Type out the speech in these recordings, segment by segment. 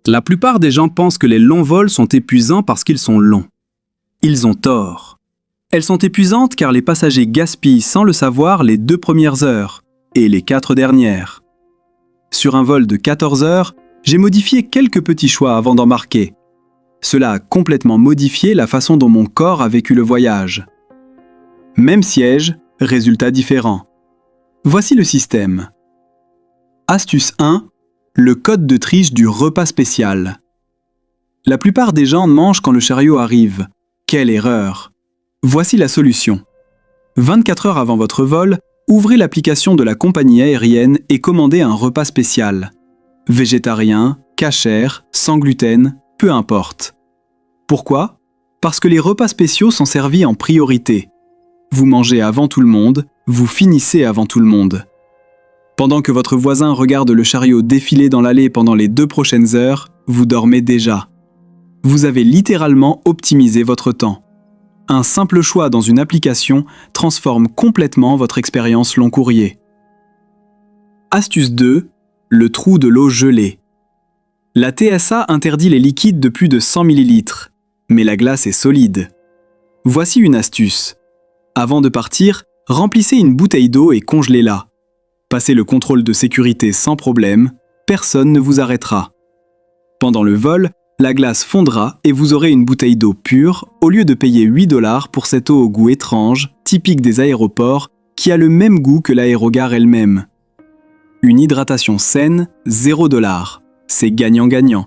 La plupart des gens pensent que les longs vols sont épuisants parce qu'ils sont longs. Ils ont tort. Elles sont épuisantes car les passagers gaspillent sans le savoir les 2 premières heures et les 4 dernières. Sur un vol de 14 heures, j'ai modifié quelques petits choix avant d'embarquer. Cela a complètement modifié la façon dont mon corps a vécu le voyage. Même siège, résultat différent. Voici le système. Astuce 1. Le code de triche du repas spécial. La plupart des gens mangent quand le chariot arrive. Quelle erreur! Voici la solution. 24 heures avant votre vol, ouvrez l'application de la compagnie aérienne et commandez un repas spécial. Végétarien, cachère, sans gluten, peu importe. Pourquoi? Parce que les repas spéciaux sont servis en priorité. Vous mangez avant tout le monde, vous finissez avant tout le monde. Pendant que votre voisin regarde le chariot défiler dans l'allée pendant les 2 prochaines heures, vous dormez déjà. Vous avez littéralement optimisé votre temps. Un simple choix dans une application transforme complètement votre expérience long courrier. Astuce 2. Le trou de l'eau gelée. La TSA interdit les liquides de plus de 100 ml, mais la glace est solide. Voici une astuce. Avant de partir, remplissez une bouteille d'eau et congelez-la. Passez le contrôle de sécurité sans problème, personne ne vous arrêtera. Pendant le vol, la glace fondra et vous aurez une bouteille d'eau pure au lieu de payer 8 $ pour cette eau au goût étrange, typique des aéroports, qui a le même goût que l'aérogare elle-même. Une hydratation saine, 0 $. C'est gagnant-gagnant.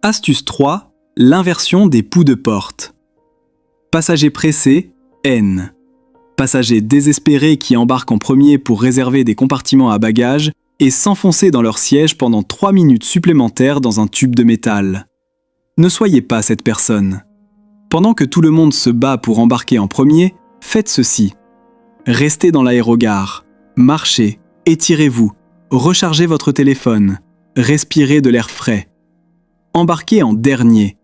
Astuce 3. L'inversion des poux de porte. Passager pressé, N. Passagers désespérés qui embarquent en premier pour réserver des compartiments à bagages et s'enfoncer dans leur siège pendant 3 minutes supplémentaires dans un tube de métal. Ne soyez pas cette personne. Pendant que tout le monde se bat pour embarquer en premier, faites ceci. Restez dans l'aérogare, marchez, étirez-vous, rechargez votre téléphone, respirez de l'air frais. Embarquez en dernier.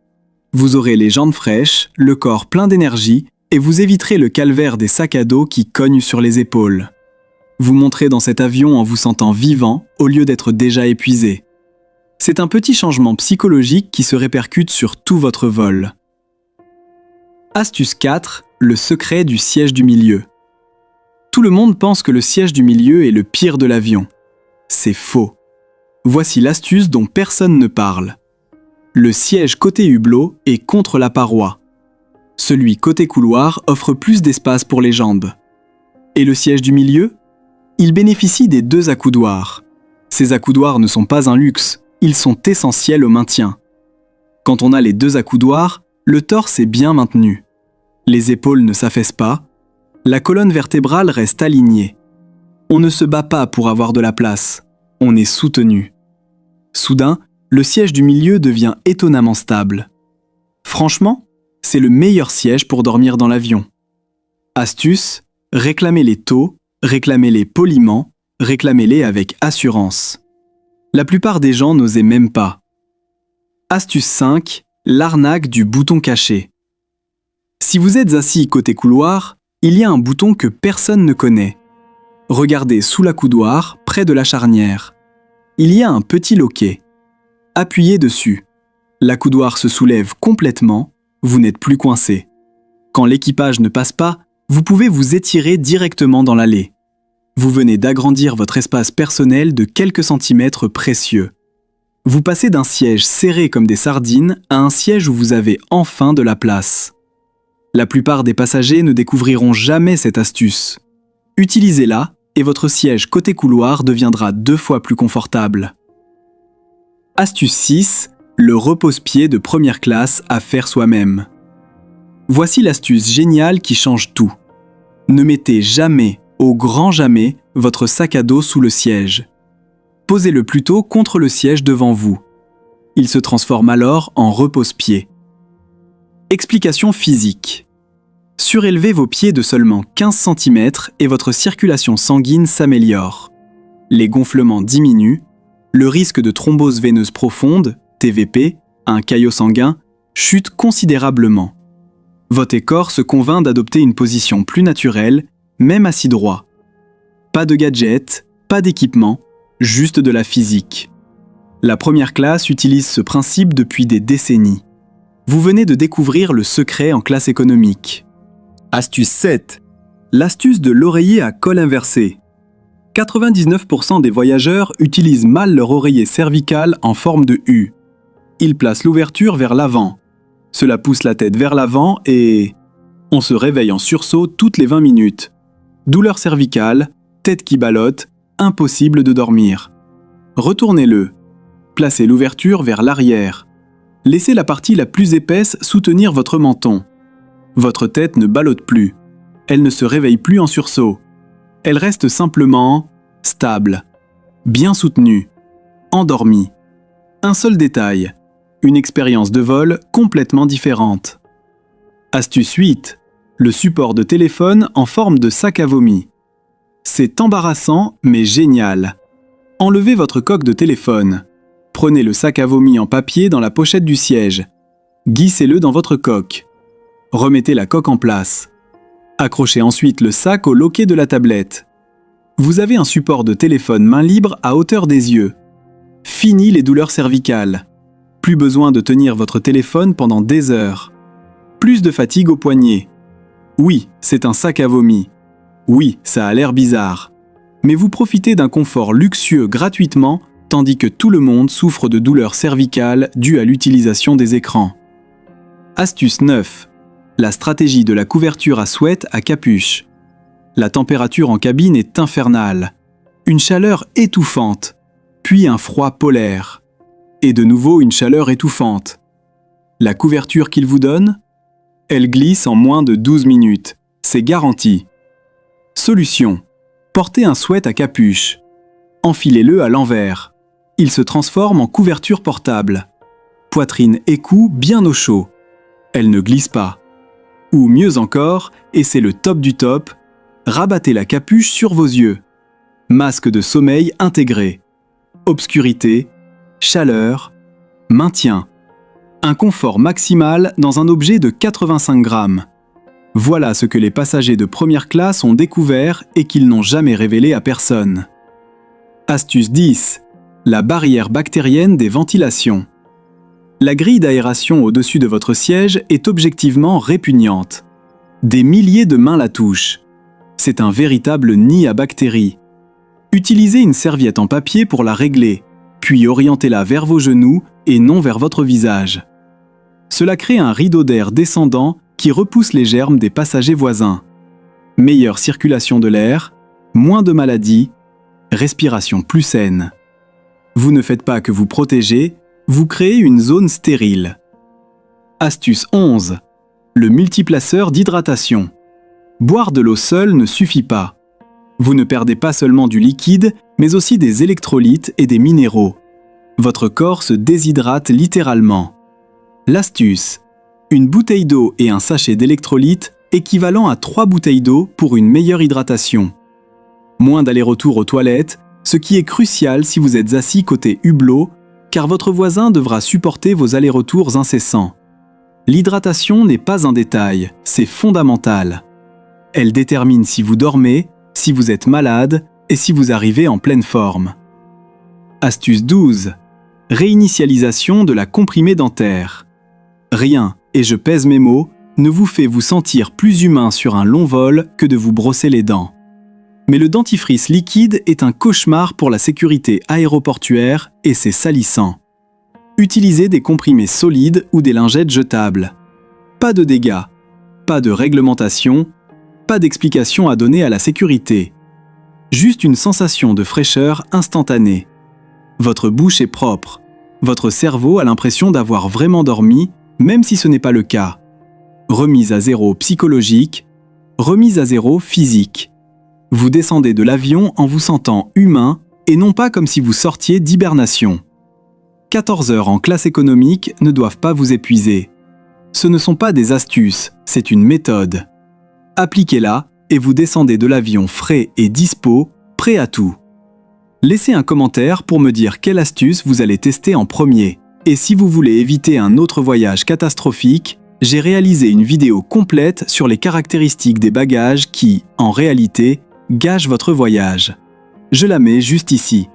Vous aurez les jambes fraîches, le corps plein d'énergie et vous éviterez le calvaire des sacs à dos qui cognent sur les épaules. Vous monterez dans cet avion en vous sentant vivant au lieu d'être déjà épuisé. C'est un petit changement psychologique qui se répercute sur tout votre vol. Astuce 4. Le secret du siège du milieu. Tout le monde pense que le siège du milieu est le pire de l'avion. C'est faux. Voici l'astuce dont personne ne parle. Le siège côté hublot est contre la paroi. Celui côté couloir offre plus d'espace pour les jambes. Et le siège du milieu? Il bénéficie des 2 accoudoirs. Ces accoudoirs ne sont pas un luxe, ils sont essentiels au maintien. Quand on a les 2 accoudoirs, le torse est bien maintenu. Les épaules ne s'affaissent pas, la colonne vertébrale reste alignée. On ne se bat pas pour avoir de la place, on est soutenu. Soudain, le siège du milieu devient étonnamment stable. Franchement, c'est le meilleur siège pour dormir dans l'avion. Astuce, réclamez-les tôt, réclamez-les poliment, réclamez-les avec assurance. La plupart des gens n'osaient même pas. Astuce 5, l'arnaque du bouton caché. Si vous êtes assis côté couloir, il y a un bouton que personne ne connaît. Regardez sous l'accoudoir, près de la charnière. Il y a un petit loquet. Appuyez dessus. L'accoudoir se soulève complètement, vous n'êtes plus coincé. Quand l'équipage ne passe pas, vous pouvez vous étirer directement dans l'allée. Vous venez d'agrandir votre espace personnel de quelques centimètres précieux. Vous passez d'un siège serré comme des sardines à un siège où vous avez enfin de la place. La plupart des passagers ne découvriront jamais cette astuce. Utilisez-la et votre siège côté couloir deviendra 2 fois plus confortable. Astuce 6, le repose-pied de première classe à faire soi-même. Voici l'astuce géniale qui change tout. Ne mettez jamais, au grand jamais, votre sac à dos sous le siège. Posez-le plutôt contre le siège devant vous. Il se transforme alors en repose-pied. Explication physique. Surélevez vos pieds de seulement 15 cm et votre circulation sanguine s'améliore. Les gonflements diminuent, le risque de thrombose veineuse profonde, TVP, un caillot sanguin, chute considérablement. Votre corps se convainc d'adopter une position plus naturelle, même assis droit. Pas de gadgets, pas d'équipement, juste de la physique. La première classe utilise ce principe depuis des décennies. Vous venez de découvrir le secret en classe économique. Astuce 7. L'astuce de l'oreiller à col inversé. 99% des voyageurs utilisent mal leur oreiller cervical en forme de U. Ils placent l'ouverture vers l'avant. Cela pousse la tête vers l'avant et... on se réveille en sursaut toutes les 20 minutes. Douleur cervicale, tête qui ballotte, impossible de dormir. Retournez-le. Placez l'ouverture vers l'arrière. Laissez la partie la plus épaisse soutenir votre menton. Votre tête ne ballotte plus. Elle ne se réveille plus en sursaut. Elle reste simplement stable, bien soutenue, endormie. Un seul détail, une expérience de vol complètement différente. Astuce 8. Le support de téléphone en forme de sac à vomi. C'est embarrassant mais génial. Enlevez votre coque de téléphone. Prenez le sac à vomi en papier dans la pochette du siège. Glissez-le dans votre coque. Remettez la coque en place. Accrochez ensuite le sac au loquet de la tablette. Vous avez un support de téléphone main libre à hauteur des yeux. Fini les douleurs cervicales. Plus besoin de tenir votre téléphone pendant des heures. Plus de fatigue au poignet. Oui, c'est un sac à vomi. Oui, ça a l'air bizarre. Mais vous profitez d'un confort luxueux gratuitement, tandis que tout le monde souffre de douleurs cervicales dues à l'utilisation des écrans. Astuce 9. La stratégie de la couverture à sweat à capuche. La température en cabine est infernale. Une chaleur étouffante, puis un froid polaire. Et de nouveau une chaleur étouffante. La couverture qu'il vous donne ? Elle glisse en moins de 12 minutes. C'est garanti. Solution. Portez un sweat à capuche. Enfilez-le à l'envers. Il se transforme en couverture portable. Poitrine et cou bien au chaud. Elle ne glisse pas. Ou mieux encore, et c'est le top du top, rabattez la capuche sur vos yeux. Masque de sommeil intégré. Obscurité, chaleur, maintien. Un confort maximal dans un objet de 85 grammes. Voilà ce que les passagers de première classe ont découvert et qu'ils n'ont jamais révélé à personne. Astuce 10. La barrière bactérienne des ventilations. La grille d'aération au-dessus de votre siège est objectivement répugnante. Des milliers de mains la touchent. C'est un véritable nid à bactéries. Utilisez une serviette en papier pour la régler, puis orientez-la vers vos genoux et non vers votre visage. Cela crée un rideau d'air descendant qui repousse les germes des passagers voisins. Meilleure circulation de l'air, moins de maladies, respiration plus saine. Vous ne faites pas que vous protéger, vous créez une zone stérile. Astuce 11. Le multiplaceur d'hydratation. Boire de l'eau seule ne suffit pas. Vous ne perdez pas seulement du liquide, mais aussi des électrolytes et des minéraux. Votre corps se déshydrate littéralement. L'astuce. Une bouteille d'eau et un sachet d'électrolytes équivalent à 3 bouteilles d'eau pour une meilleure hydratation. Moins d'aller-retour aux toilettes, ce qui est crucial si vous êtes assis côté hublot, car votre voisin devra supporter vos allers-retours incessants. L'hydratation n'est pas un détail, c'est fondamental. Elle détermine si vous dormez, si vous êtes malade et si vous arrivez en pleine forme. Astuce 12. Réinitialisation de la comprimée dentaire. Rien, et je pèse mes mots, ne vous fait vous sentir plus humain sur un long vol que de vous brosser les dents. Mais le dentifrice liquide est un cauchemar pour la sécurité aéroportuaire et c'est salissant. Utilisez des comprimés solides ou des lingettes jetables. Pas de dégâts, pas de réglementation, pas d'explication à donner à la sécurité. Juste une sensation de fraîcheur instantanée. Votre bouche est propre. Votre cerveau a l'impression d'avoir vraiment dormi, même si ce n'est pas le cas. Remise à zéro psychologique, remise à zéro physique. Vous descendez de l'avion en vous sentant humain et non pas comme si vous sortiez d'hibernation. 14 heures en classe économique ne doivent pas vous épuiser. Ce ne sont pas des astuces, c'est une méthode. Appliquez-la et vous descendez de l'avion frais et dispo, prêt à tout. Laissez un commentaire pour me dire quelle astuce vous allez tester en premier. Et si vous voulez éviter un autre voyage catastrophique, j'ai réalisé une vidéo complète sur les caractéristiques des bagages qui, en réalité, gâchent votre voyage. Je la mets juste ici.